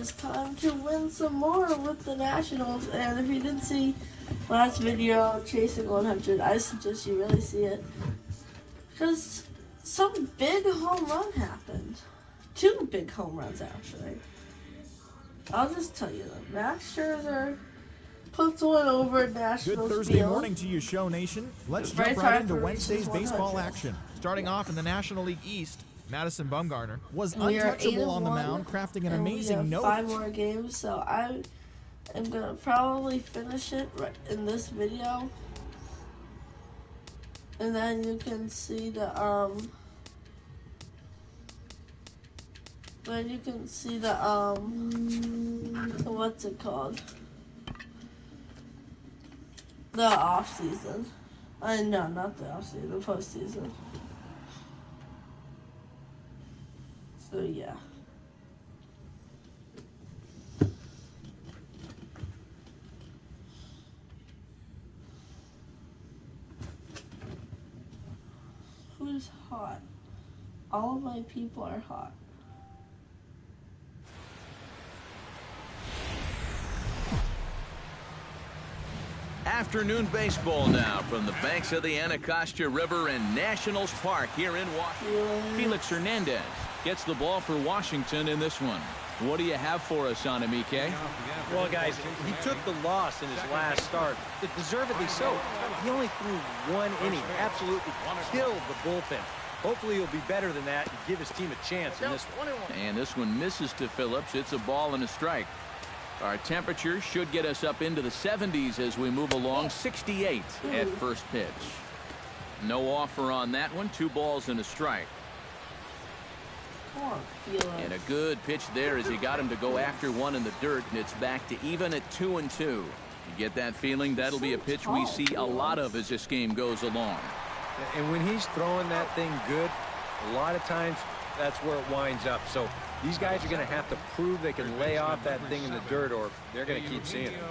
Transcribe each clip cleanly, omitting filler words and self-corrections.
it's time to win some more with the Nationals. And if you didn't see last video, Chasing 100, I suggest you really see it. Because some big home run happened. 2 big home runs, actually. I'll just tell you them. Max Scherzer puts one over Nationals. Good Thursday morning to you, Show Nation. Let's jump right into Wednesday's baseball action. Starting off in the National League East, Madison Bumgarner was untouchable on the mound, crafting an amazing note. 5 more games, so I am going to probably finish it right in this video. And then you can see the, what's it called? The off season. No, not the off season, the postseason. So yeah. Who's hot? All of my people are hot. Afternoon baseball now from the banks of the Anacostia River in Nationals Park here in Washington. Felix Hernandez gets the ball for Washington in this one. What do you have for us on him, EK? Well, guys, he took the loss in his last start. Deservedly so. He only threw 1 inning. Absolutely killed the bullpen. Hopefully he'll be better than that and give his team a chance in this one. And this one misses to Phillips. It's a ball and a strike. Our temperature should get us up into the 70s as we move along. 68 at first pitch. No offer on that one. 2 balls and a strike. And a good pitch there as he got him to go after one in the dirt, and it's back to even at 2-2. You get that feeling that'll be a pitch we see a lot of as this game goes along. And when he's throwing that thing good, a lot of times that's where it winds up. So these guys are going to have to prove they can lay off that thing in the dirt, or they're going to keep seeing it.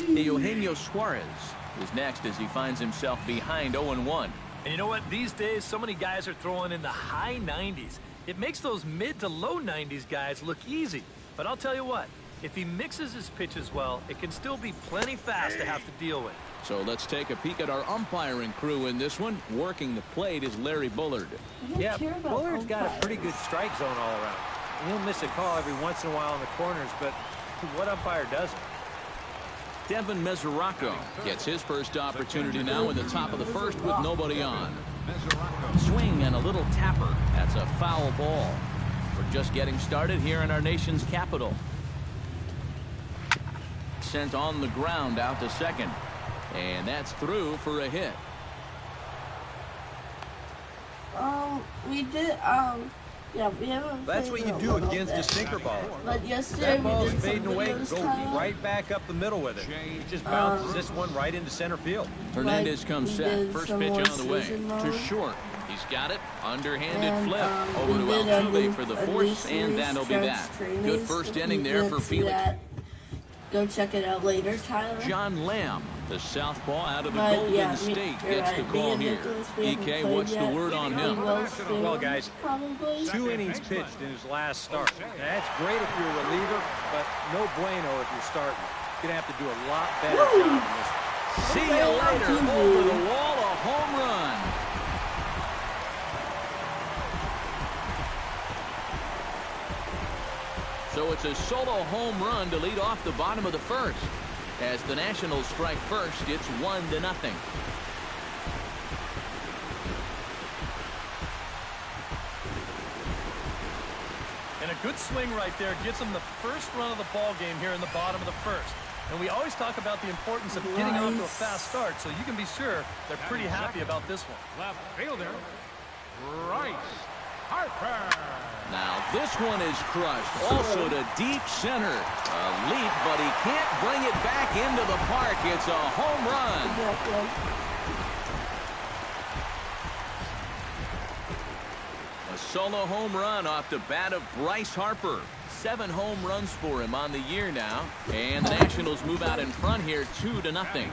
Eugenio Suarez is next as he finds himself behind 0-1. And you know what? These days, so many guys are throwing in the high 90s. It makes those mid to low 90s guys look easy. But I'll tell you what, if he mixes his pitches well, it can still be plenty fast to have to deal with. So let's take a peek at our umpiring crew in this one. Working the plate is Larry Bullard. Yeah, Bullard's got a pretty good strike zone all around. He'll miss a call every once in a while in the corners, but what umpire doesn't? Devin Mesoraco gets his first opportunity now in the top of the first with nobody on. Swing and a little tapper. That's a foul ball. We're just getting started here in our nation's capital. Sent on the ground out to second. And that's through for a hit. We did, yeah, we haven't. That's what you do against a sinker ball. But yesterday that ball's we did fading away. Go time. right back up the middle with it. He just bounces this one right into center field. Hernandez comes set. First pitch on the way to short. He's got it. Underhanded flip over to Altuve for the force, and that'll be that. Good first inning there for Felix. Go check it out later, Tyler. John Lamb, the southpaw out of the Golden State, gets the call here. EK, what's the word on him? Well, guys, 2 innings pitched in his last start. Now, that's great if you're a reliever, but no bueno if you're starting. You're going to have to do a lot better job in this one. See you later. Over the wall, a home run. So it's a solo home run to lead off the bottom of the first. As the Nationals strike first, it's 1-0. And a good swing right there gets them the first run of the ball game here in the bottom of the first. And we always talk about the importance of getting off to a fast start, so you can be sure they're pretty happy about this one. Left fielder, Bryce Harper. Now this one is crushed. Also to deep center. A leap, but he can't bring it back into the park. It's a home run. A solo home run off the bat of Bryce Harper. 7 home runs for him on the year now. And the Nationals move out in front here 2-0.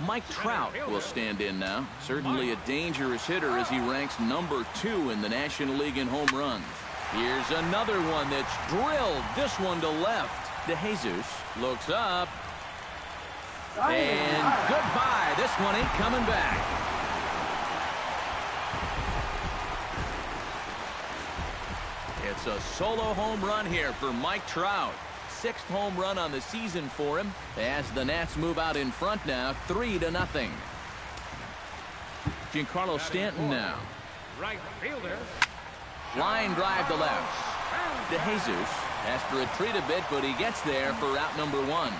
Mike Trout will stand in now. Certainly a dangerous hitter as he ranks number 2 in the National League in home runs. Here's another one that's drilled. This one to left. DeJesus looks up. And goodbye. This one ain't coming back. It's a solo home run here for Mike Trout. 6th home run on the season for him as the Nats move out in front now, 3-0. Giancarlo Stanton now. Right fielder. Line drive to left. DeJesus has to retreat a bit, but he gets there for route number 1.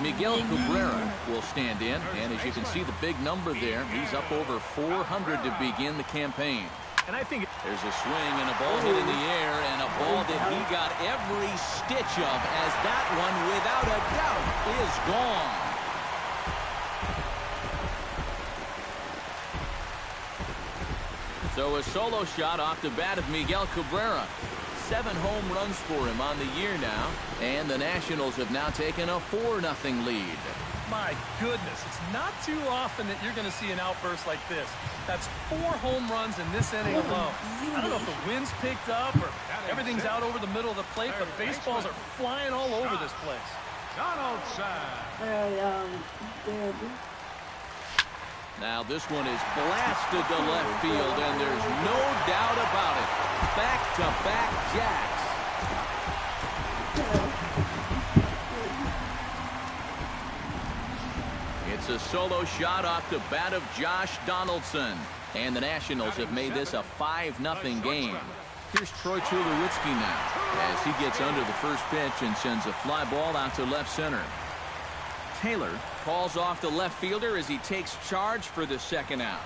Miguel Cabrera will stand in, and as you can see the big number there, he's up over 400 to begin the campaign. And I think there's a swing and a ball hit in the air, and a ball that he got every stitch of, as that one, without a doubt, is gone. So a solo shot off the bat of Miguel Cabrera. 7 home runs for him on the year now, and the Nationals have now taken a 4-0 lead. My goodness, it's not too often that you're going to see an outburst like this. That's 4 home runs in this inning alone. I don't know if the wind's picked up or everything's out over the middle of the plate, but baseballs are flying all over this place. Donaldson. Now this one is blasted to left field, and there's no doubt about it. Back-to-back jacks. It's a solo shot off the bat of Josh Donaldson. And the Nationals have made this a 5-0 game. Here's Troy Tulowitzki now as he gets under the first pitch and sends a fly ball out to left center. Taylor calls off the left fielder as he takes charge for the second out.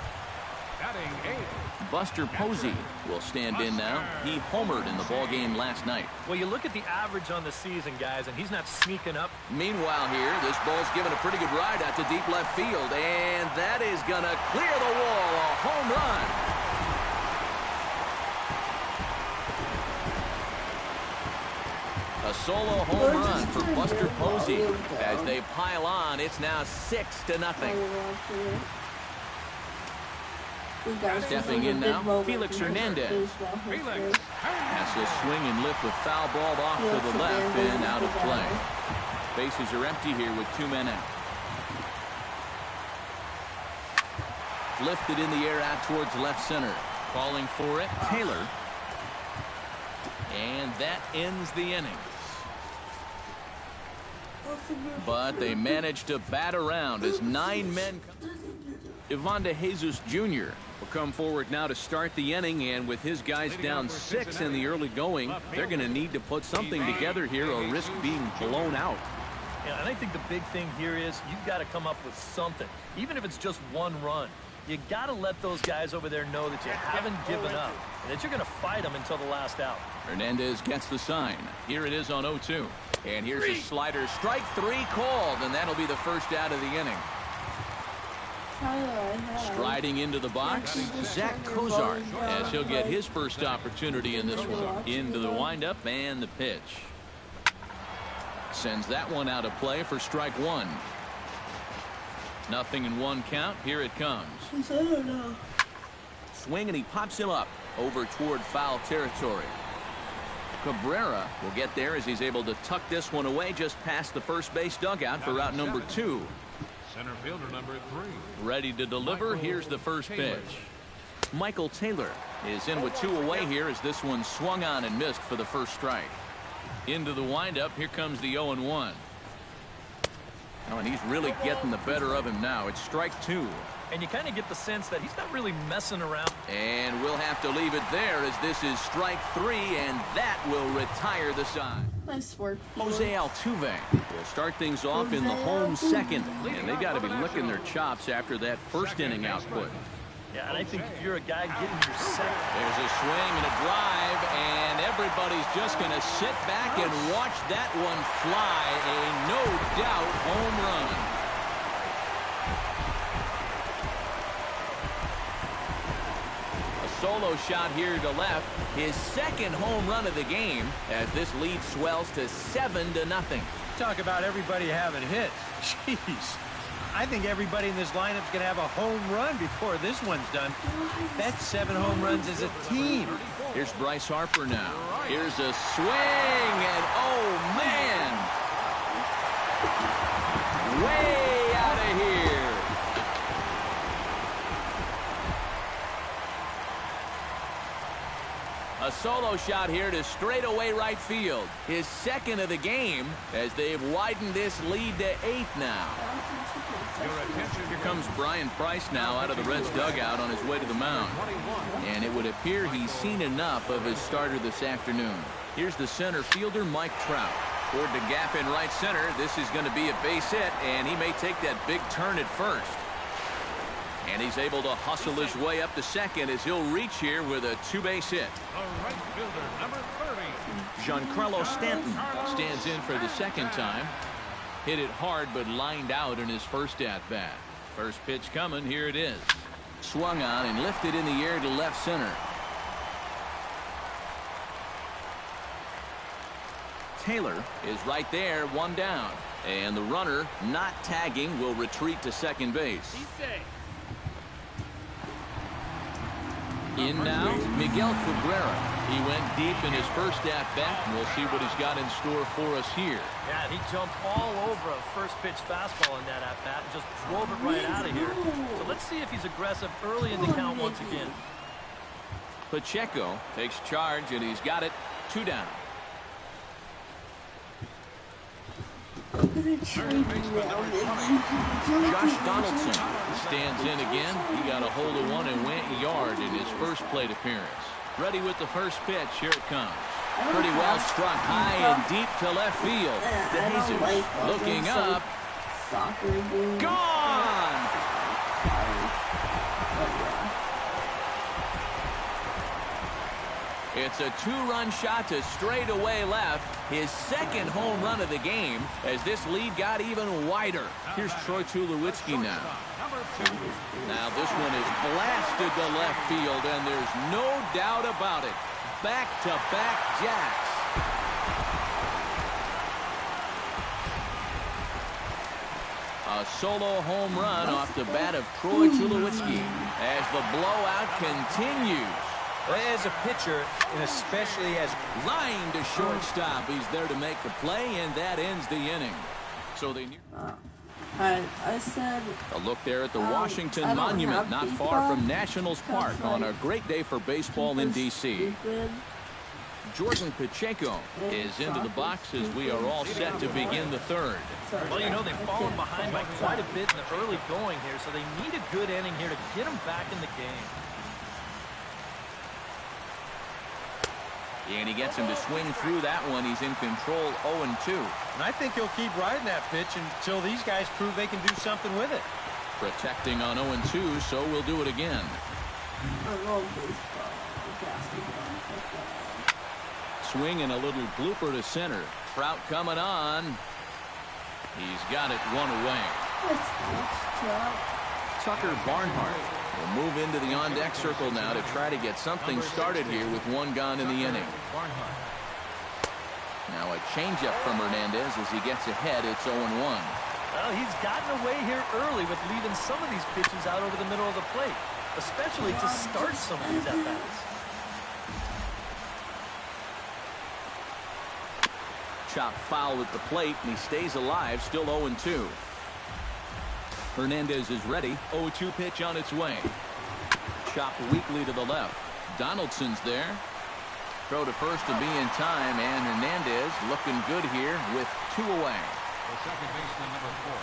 Buster Posey will stand in now. He homered in the ballgame last night. Well, you look at the average on the season, guys, and he's not sneaking up. Meanwhile here, this ball's given a pretty good ride out to deep left field, and that is going to clear the wall. A home run. A solo home run for Buster Posey. As they pile on, it's now 6-0. Stepping in now, Felix Hernandez. Has to swing and lift a foul ball off to the left and out of play. Bases are empty here with 2 men out. Lifted in the air out towards left center. Calling for it, Taylor. And that ends the inning. But they managed to bat around as 9 men. Ivan DeJesus Jr. will come forward now to start the inning, and with his guys down 6 in the early going, they're going to need to put something together here or risk being blown out. Yeah, and I think the big thing here is you've got to come up with something, even if it's just 1 run. You got to let those guys over there know that you haven't given up and that you're going to fight them until the last out. Hernandez gets the sign. Here it is on 0-2. And here's a slider. Strike 3 called, and that'll be the first out of the inning. Striding into the box, Zach Cozart, as he'll get his first opportunity in this one. Into the windup and the pitch. Sends that one out of play for strike 1. 0-1 count. Here it comes. Swing, and he pops him up over toward foul territory. Cabrera will get there as he's able to tuck this one away just past the first base dugout for route number 2. Center fielder number 3. Ready to deliver. Here's the first pitch. Michael Taylor is in with 2 away here as this one swung on and missed for the first strike. Into the windup. Here comes the 0-1. Oh, and he's really getting the better of him now. It's strike 2. And you kind of get the sense that he's not really messing around. And we'll have to leave it there as this is strike 3, and that will retire the side. Nice work. Jose Altuve will start things off in the home second, and they got to be licking their chops after that first inning output. Yeah, and I think if you're a guy getting your second. There's a swing and a drive, and everybody's just going to sit back and watch that one fly. A no-doubt home run. Solo shot here to left, his second home run of the game, as this lead swells to 7-0. Talk about everybody having hits. Jeez, I think everybody in this lineup is going to have a home run before this one's done. That's 7 home runs as a team. Here's Bryce Harper now. Here's a swing, and oh, man! Way out of here. A solo shot here to straightaway right field. His second of the game as they've widened this lead to 8 now. Here comes Brian Price now out of the Reds dugout on his way to the mound. And it would appear he's seen enough of his starter this afternoon. Here's the center fielder, Mike Trout. Toward the gap in right center. This is going to be a base hit, and he may take that big turn at first. And he's able to hustle his way up to second as he'll reach here with a 2-base hit. Right fielder, number 30. Giancarlo Stanton stands in for the second time. Hit it hard, but lined out in his first at-bat. First pitch coming. Here it is. Swung on and lifted in the air to left center. Taylor is right there, 1 down. And the runner, not tagging, will retreat to second base. In now, Miguel Cabrera. He went deep in his first at-bat, and we'll see what he's got in store for us here. Yeah, he jumped all over a first-pitch fastball in that at-bat and just drove it right out of here. So let's see if he's aggressive early in the count once again. Pacheco takes charge, and he's got it. 2 down. Josh Donaldson stands in again. He got a hold of one and went yard in his first plate appearance. Ready with the first pitch. Here it comes. Pretty well struck high and deep to left field. DeJesus looking up. Gone! It's a 2-run shot to straightaway left. His second home run of the game as this lead got even wider. Here's Troy Tulowitzki now. Now this one is blasted to left field, and there's no doubt about it. Back-to-back jacks. A solo home run off the bat of Troy Tulowitzki as the blowout continues. As a pitcher, and especially as line to shortstop, he's there to make the play, and that ends the inning. So they I said a look there at the Washington Monument, not far from Nationals Park, on a great day for baseball in D.C. Jordan Pacheco is into the box as we are all set to begin the third. Well, you know, they've fallen behind by quite a bit in the early going here, so they need a good inning here to get them back in the game. And he gets him to swing through that one. He's in control, 0-2. And I think he'll keep riding that pitch until these guys prove they can do something with it. Protecting on 0-2, so we'll do it again. Swing and a little blooper to center. Trout coming on. He's got it 1 away. Tucker Barnhart will move into the on-deck circle now to try to get something started here with 1 gone in the inning. Now a changeup from Hernandez as he gets ahead. It's 0-1. Well, he's gotten away here early with leaving some of these pitches out over the middle of the plate, especially to start some of these at-bats. Chop foul at the plate, and he stays alive, still 0-2. Hernandez is ready. 0-2 pitch on its way. Chop weakly to the left. Donaldson's there. Throw to first to be in time, and Hernandez looking good here with 2 away. The second baseman, number 4,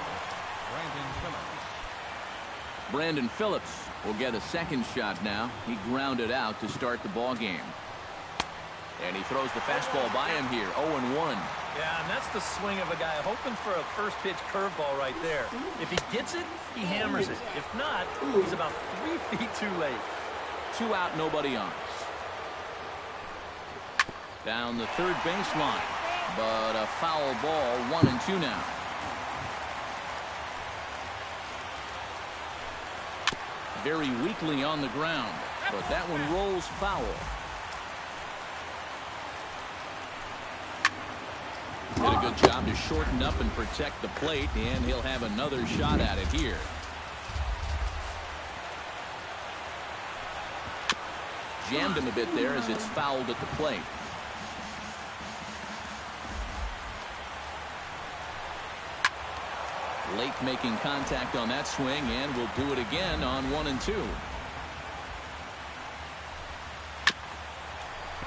Brandon Phillips. Brandon Phillips will get a second shot now. He grounded out to start the ball game. And he throws the fastball by him here. 0-1. Yeah, and that's the swing of a guy hoping for a first pitch curveball right there. If he gets it, he hammers it. If not, he's about 3 feet too late. 2 out, nobody on. Down the third baseline, but a foul ball. 1-2 now. Very weakly on the ground, but that one rolls foul. did a good job to shorten up and protect the plate, and he'll have another shot at it here. Jammed him a bit there as it's fouled at the plate. Lake making contact on that swing, and will do it again on 1 and 2.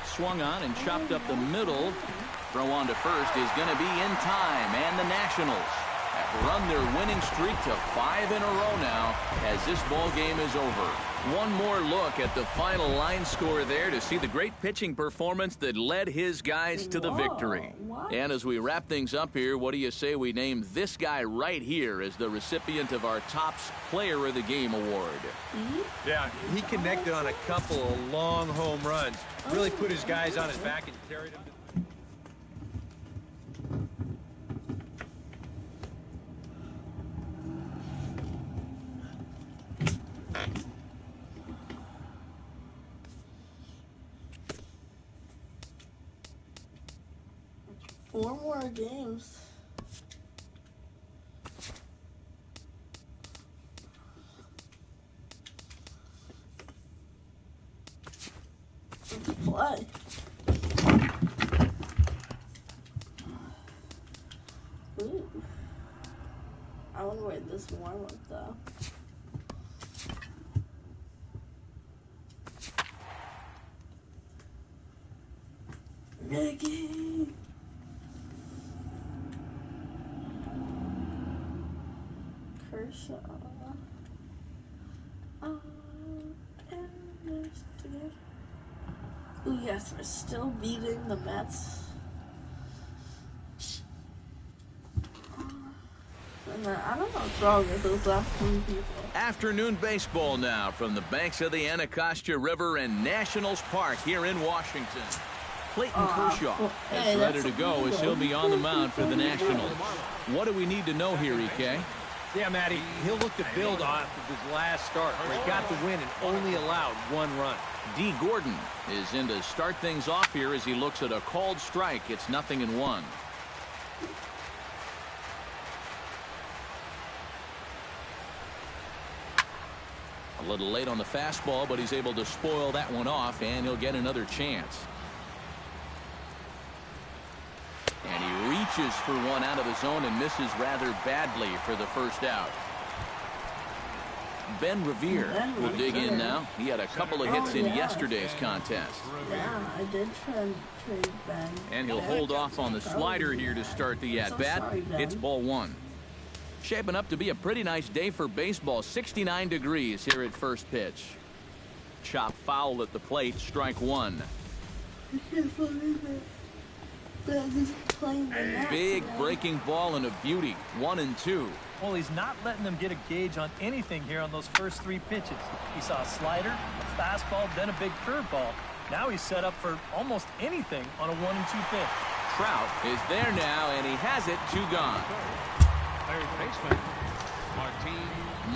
Swung on and chopped up the middle. Throw on to first is going to be in time, and the Nationals have run their winning streak to 5 in a row now as this ball game is over. One more look at the final line score there to see the great pitching performance that led his guys to the victory. And as we wrap things up here, what do you say we name this guy right here as the recipient of our Topps Player of the Game award? Yeah, he connected on a couple of long home runs. Really put his guys on his back and carried them to 4 more games. Let's play. Ooh. I want to wear this warm up though. Nicky. Kershaw. Ooh, yes, we're still beating the Mets. And I don't know what's wrong with those last 3 people. Afternoon baseball now from the banks of the Anacostia River and Nationals Park here in Washington. Clayton Kershaw is ready to go as he'll be on the mound for the Nationals. What do we need to know here, EK? Yeah, Matty, he'll look to build on his last start where he got the win and only allowed 1 run. D. Gordon is in to start things off here as he looks at a called strike. It's 0-1. A little late on the fastball, but he's able to spoil that one off, and he'll get another chance. And he reaches for one out of the zone and misses rather badly for the first out. Ben Revere will dig in now. He had a couple of hits in yesterday's contest. Yeah, I did trade Ben. And he'll hold off on the slider here to start the at-bat. It's ball 1. Shaping up to be a pretty nice day for baseball. 69 degrees here at first pitch. Chop foul at the plate. Strike 1. I can't believe it. Big breaking ball and a beauty. 1 and 2. Well, he's not letting them get a gauge on anything here on those first 3 pitches. He saw a slider, a fastball, then a big curveball. Now he's set up for almost anything on a 1 and 2 pitch. Trout is there now, and he has it. 2 gone. Third baseman,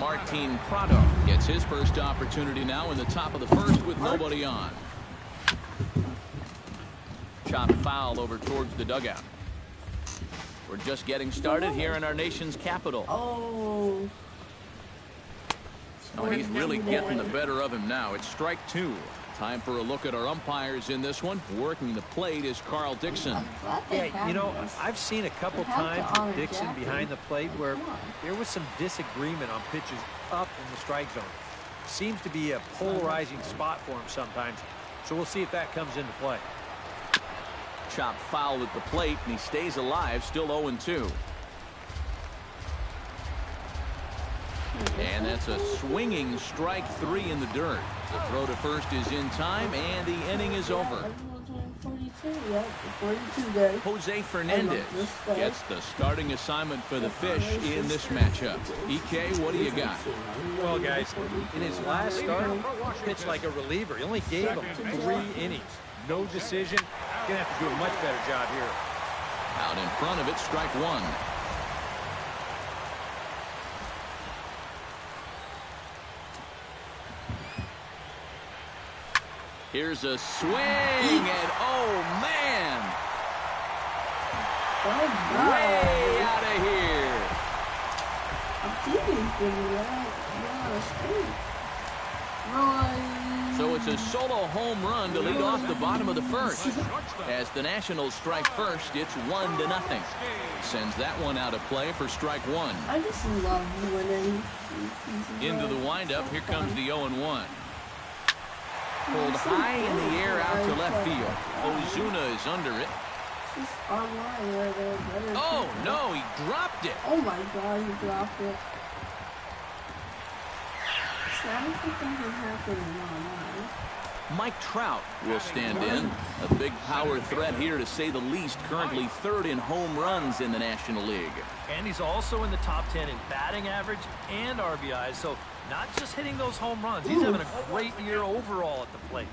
Martin Prado gets his first opportunity now in the top of the first with nobody on. Chop foul over towards the dugout. We're just getting started here in our nation's capital. Oh. And he's really getting the better of him now. It's strike 2. Time for a look at our umpires in this one. Working the plate is Carl Dixon. Yeah, you know, I've seen a couple times with Dixon behind the plate where there was some disagreement on pitches up in the strike zone. Seems to be a polarizing spot for him sometimes. So we'll see if that comes into play. Chop foul at the plate, and he stays alive, still 0-2. And that's a swinging strike 3 in the dirt. The throw to first is in time, and the inning is over. 42. Jose Fernandez gets the starting assignment for the Fish in this matchup. EK, what do you got? Well, guys, in his last start, he pitched like a reliever. He only gave him 3 innings. No decision. Gonna have to do a much better job here. Out in front of it, strike 1. Here's a swing, and oh man! So it's a solo home run to lead off the bottom of the first. As the Nationals strike first, it's 1-0. Sends that one out of play for strike one. I just love winning. Into the windup, here comes the 0-1. Pulled high in the air out to left field. Ozuna is under it. Oh, no, he dropped it. Oh my God, he dropped it. So I don't think that can happen online. Mike Trout will stand in. A big power threat here, to say the least. Currently third in home runs in the National League. And he's also in the top 10 in batting average and RBIs. So not just hitting those home runs. He's having a great year overall at the plate.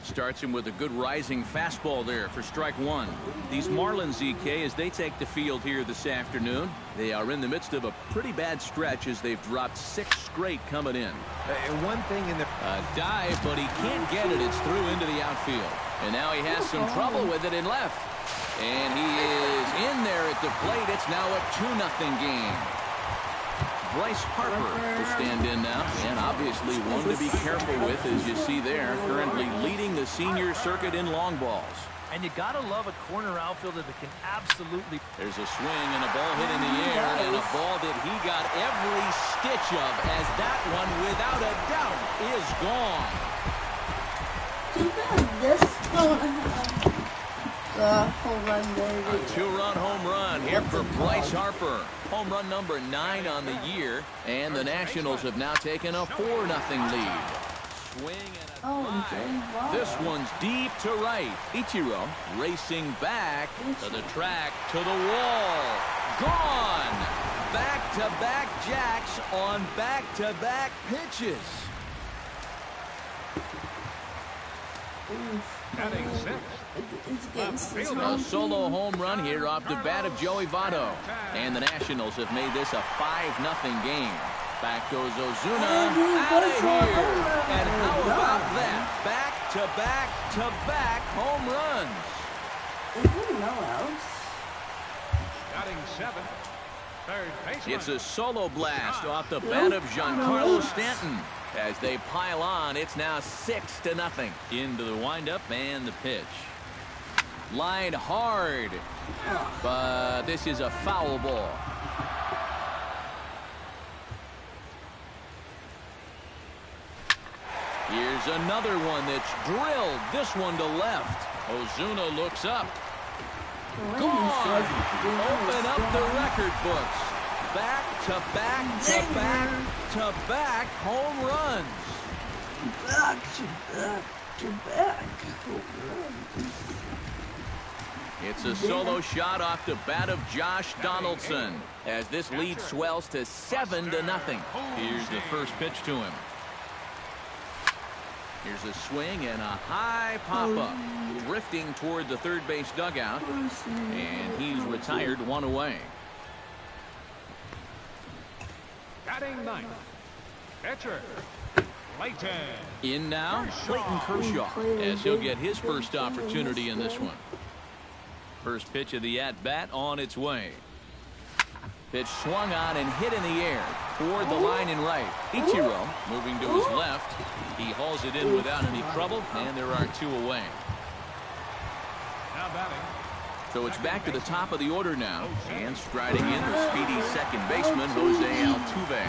Starts him with a good rising fastball there for strike one. These Marlins, EK, as they take the field here this afternoon, they are in the midst of a pretty bad stretch as they've dropped 6 straight coming in. And one thing in the dive, but he can't get it. It's through into the outfield. And now he has some trouble with it in left. And he is in there at the plate. It's now a 2-0 game. Bryce Harper will stand in now, and obviously one to be careful with, as you see there, currently leading the senior circuit in long balls. And you gotta love a corner outfielder that can absolutely... There's a swing and a ball hit in the air, and a ball that he got every stitch of, as that one, without a doubt, is gone. Home run, baby. A 2-run home run here for Bryce Harper. Home run number 9 on the year, and the Nationals have now taken a 4-0 lead. Swing and a drive. This one's deep to right. Ichiro racing back to the track, to the wall. Gone! Back-to-back jacks on back-to-back pitches. Batting 6. A solo home run here off the bat of Joey Votto. And the Nationals have made this a 5-0 game. Back goes Ozuna. Out of here. And how about that? Back-to-back-to-back home runs. Is there no outs? Batting 7. Third baseman. It's a solo blast off the bat of Giancarlo Stanton. As they pile on, it's now 6-0. Into the windup and the pitch. Line hard, but this is a foul ball. Here's another one that's drilled. This one to left. Ozuna looks up. Gone. Open up the record books. Back-to-back-to-back-to-back home runs. Back-to-back-to-back home runs. It's a solo shot off the bat of Josh Donaldson, as this lead swells to 7-0. Here's the first pitch to him. Here's a swing and a high pop-up, drifting toward the third base dugout, and he's retired, 1 away. Batting 9. Pitcher. Clayton. In now, Clayton Kershaw, as he'll get his first opportunity in this one. First pitch of the at-bat on its way. Pitch swung on and hit in the air toward the line in right. Ichiro moving to his left. He hauls it in without any trouble, and there are 2 away. Now batting. So it's back to the top of the order now, and striding in the speedy second baseman, Jose Altuve.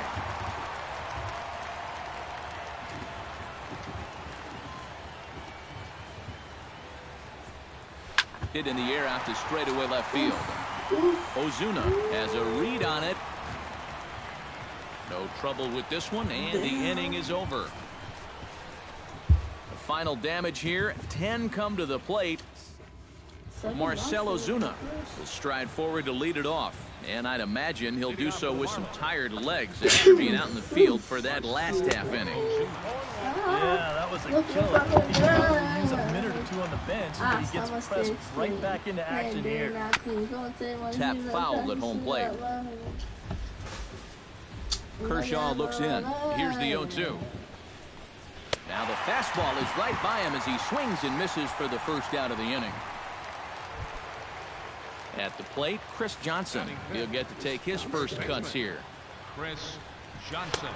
Hit in the air out to straightaway left field. Ozuna has a read on it. No trouble with this one, and the inning is over. The final damage here, 10 come to the plate. Marcell Ozuna will stride forward to lead it off, and I'd imagine he'll do so with some tired legs after being out in the field for that last half inning. Yeah, that was a killer. He can probably use a minute or 2 on the bench, but he gets pressed right back into action here. Tap foul at home plate. Kershaw looks in. Here's the 0-2. Now the fastball is right by him as he swings and misses for the first out of the inning. At the plate, Chris Johnson. He'll get to take his first cuts here. Chris Johnson.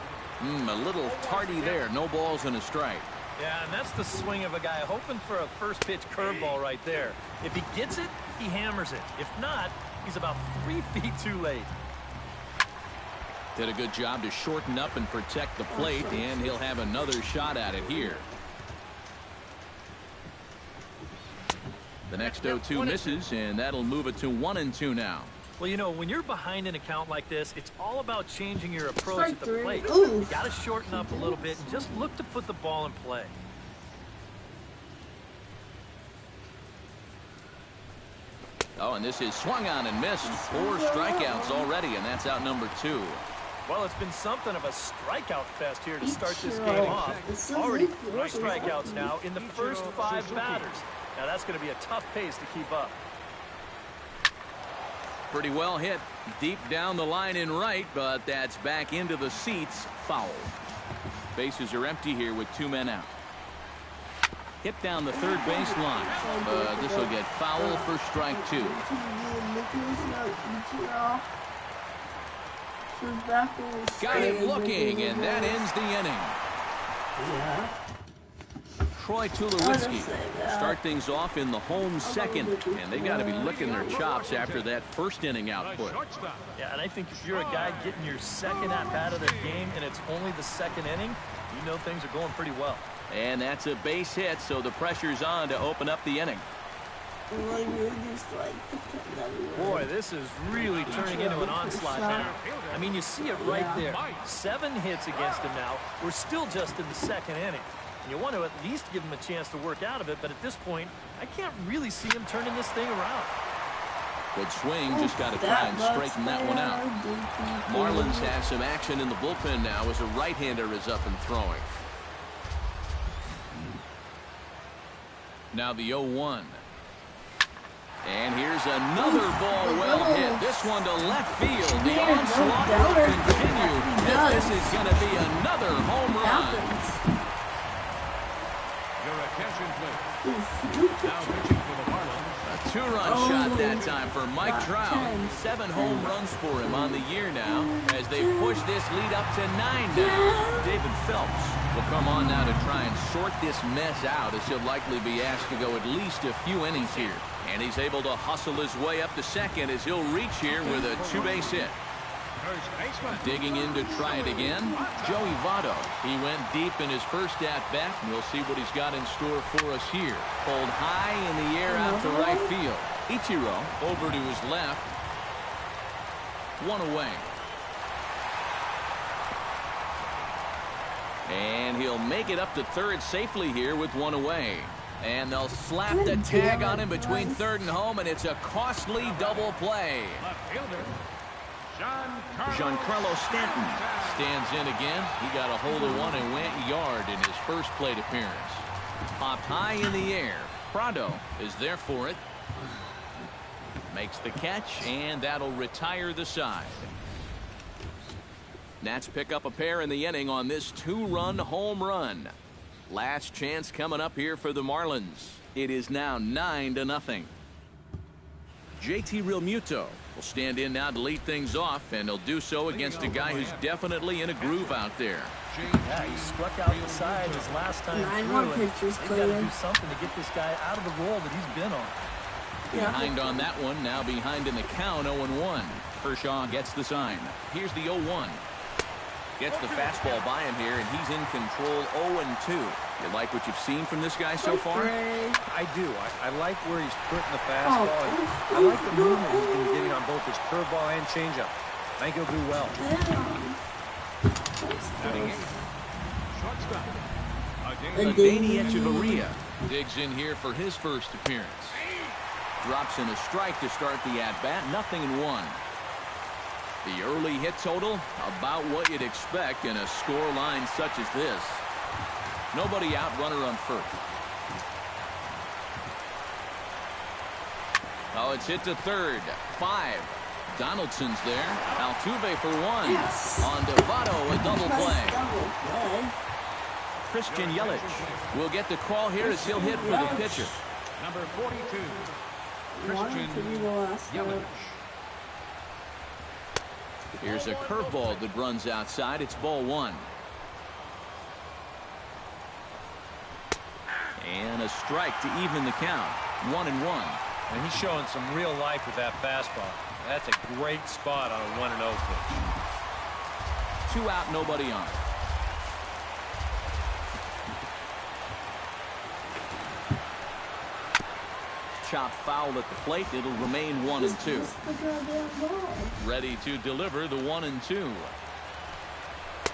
A little tardy there. No balls and a strike. Yeah, and that's the swing of a guy hoping for a first pitch curveball right there. If he gets it, he hammers it. If not, he's about 3 feet too late. Did a good job to shorten up and protect the plate, and he'll have another shot at it here. The next 0-2 misses, and that'll move it to 1-2 now. Well, you know, when you're behind an account like this, it's all about changing your approach at the plate. Ooh. You got to shorten up a little bit and just look to put the ball in play. Oh, and this is swung on and missed. 4 strikeouts already, and that's out number 2. Well, it's been something of a strikeout fest here to start this game off. Already 3 strikeouts now in the first 5 batters. Now that's going to be a tough pace to keep up. Pretty well hit deep down the line in right, but that's back into the seats. Foul. Bases are empty here with 2 men out. Hit down the third baseline, but this will get foul for strike 2. Got him looking, and that ends the inning. Troy Tulowitzki start things off in the home second, and they got to be licking their chops after that first inning output. Yeah, and I think if you're a guy getting your second at-bat of the game and it's only the second inning, you know things are going pretty well. And that's a base hit, so the pressure's on to open up the inning. Boy, this is really turning into an onslaught now. I mean, you see it right there. 7 hits against him now. We're still just in the second inning. You want to at least give him a chance to work out of it, but at this point, I can't really see him turning this thing around. Good swing, just got to try and straighten that one out. Marlins have some action in the bullpen now as a right-hander is up and throwing. Now the 0-1. And here's another ball well hit. This one to left field. The onslaught will continue. This is going to be another home run. Your attention, please. Now pitching for the Marlins. A 2-run shot that time for Mike Trout. 7 home runs for him on the year now as they push this lead up to 9 now. David Phelps will come on now to try and sort this mess out as he'll likely be asked to go at least a few innings here. And he's able to hustle his way up to second as he'll reach here with a 2-base hit. Digging in to try it again, Joey Votto. He went deep in his first at-bat, and we'll see what he's got in store for us here. Pulled high in the air out to right field. Ichiro over to his left. 1 away. And he'll make it up to third safely here with 1 away. And they'll slap the tag on him between third and home, and it's a costly double play. Left fielder, Giancarlo Stanton stands in again. He got a hold of one and went yard in his first plate appearance. Popped high in the air. Prado is there for it. Makes the catch, and that'll retire the side. Nats pick up a pair in the inning on this 2-run home run. Last chance coming up here for the Marlins. It is now 9-0. JT Realmuto will stand in now to lead things off, and he'll do so against a guy who's definitely in a groove out there. Yeah, he struck out the side his last time through, and they've got to do something to get this guy out of the role that he's been on. Behind on that one, now behind in the count, 0-1. Kershaw gets the sign. Here's the 0-1. Gets the fastball by him here, and he's in control 0-2. You like what you've seen from this guy so far? I do. I like where he's putting the fastball. And I like the movement he's been getting on both his curveball and changeup. I think he'll do well. Danny Echeverria digs in here for his first appearance. Drops in a strike to start the at-bat. 0-1. The early hit total, about what you'd expect in a score line such as this. Nobody out, runner on first. Oh, it's hit to third. 5. Donaldson's there. Altuve for 1. Yes. On to Votto, a double play. Christian Yelich will get the call here as he'll hit for the pitcher. Number 42, Christian Yelich. Here's a curveball that runs outside. It's ball 1. And a strike to even the count. 1-1. And he's showing some real life with that fastball. That's a great spot on a 1-0 pitch. 2 out, nobody on. Chopped foul at the plate. It'll remain 1-2. Ready to deliver the 1-2.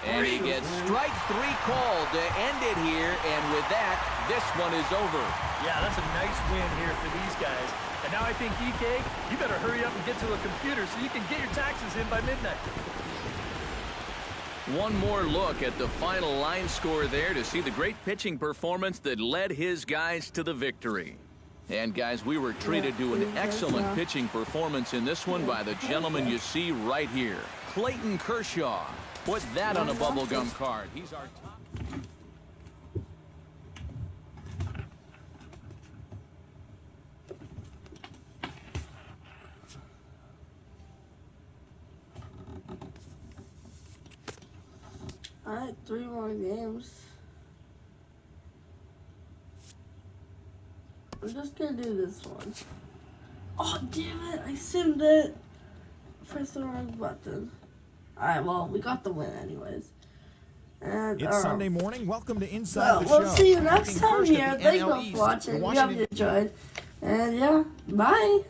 And he gets strike 3 called to end it here. And with that, this one is over. Yeah, that's a nice win here for these guys. And now I think, EK, you better hurry up and get to a computer so you can get your taxes in by midnight. One more look at the final line score there to see the great pitching performance that led his guys to the victory. And guys, we were treated to an excellent pitching performance in this one by the gentleman you see right here, Clayton Kershaw. Put that on a bubblegum card. He's our top. All right, 3 more games. I'm just gonna do this one. Oh, damn it! I simmed it. Pressed the wrong button. Alright, well, we got the win anyways. And, it's Sunday morning. Welcome to Inside the Show. We'll see you next time here. Thank you for watching. We hope you enjoyed. And yeah, bye.